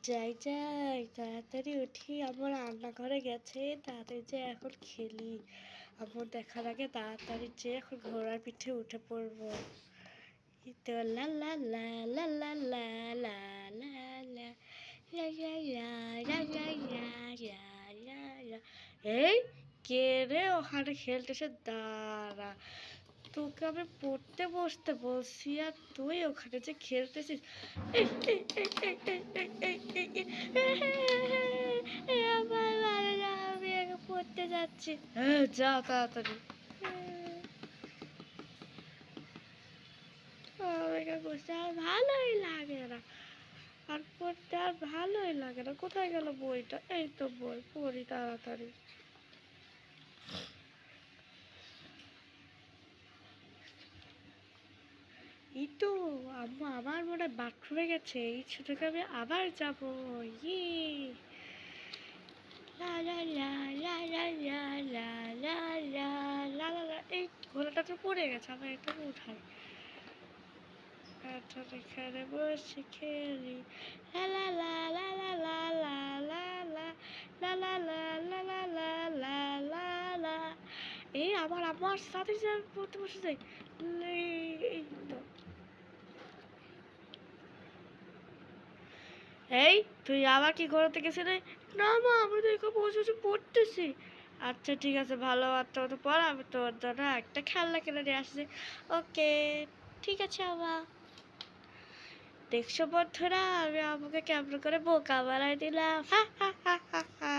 যাই যাই তাড়াতাড়ি উঠি, আমার রান্নাঘরে গেছে, তাড়াতাড়ি যে এখন খেলি। আমার দেখার আগে তাড়াতাড়ি যে এখন ঘোড়ার পিঠে উঠে পড়বো। এই তো লা লা লা লা লা লা লা লা লা লা লা লা লা লা লা লা লা। এই কে রে ওখানে খেলতেছে? দাঁড়া, তোকে আমি পড়তে বসতে বলছি আর তুই ওখানে যে খেলতেছিস। আমার ভালো না, আমি আগে পড়তে যাচ্ছি। হ্যাঁ যা তাড়াতাড়ি। আমাকে বসতে আর ভালোই লাগে না, আর পড়তে আর ভালোই লাগে না। কোথায় গেল বইটা? এই তো বই, পড়ি তাড়াতাড়ি। এই তো আম্মু আবার মনে হয় বাথরুমে গেছে, এই ছুটিকে আমি আবার যাবো। ইয়ে লা লা লা লা লা লা লা লা লা লা লা লা। এই ঘোড়াটা তো পড়ে গেছে, আমার এটা উঠাই। আচ্ছা এখানে বসে খেলি লা লা লা লা লা লা লা লা লা লা লা লা লা লা লা লা লা। এই আমার সাথে যে পড়তে বসে যাই। এই তো। এই তুই আবার কি ঘোরাতে গেছিলি? না মা, আমি তো এখানে বসে বসে পড়তেছি। আচ্ছা ঠিক আছে, ভালো বাচ্চা মতো পড়, আমি তোর জন্য একটা খেলনা কিনে নিয়ে আসছি। ওকে ঠিক আছে আমা। দেখছো বন্ধুরা, আমি আমাকে কেমন করে বোকা বানাই দিলাম। হা হা হা হা হা।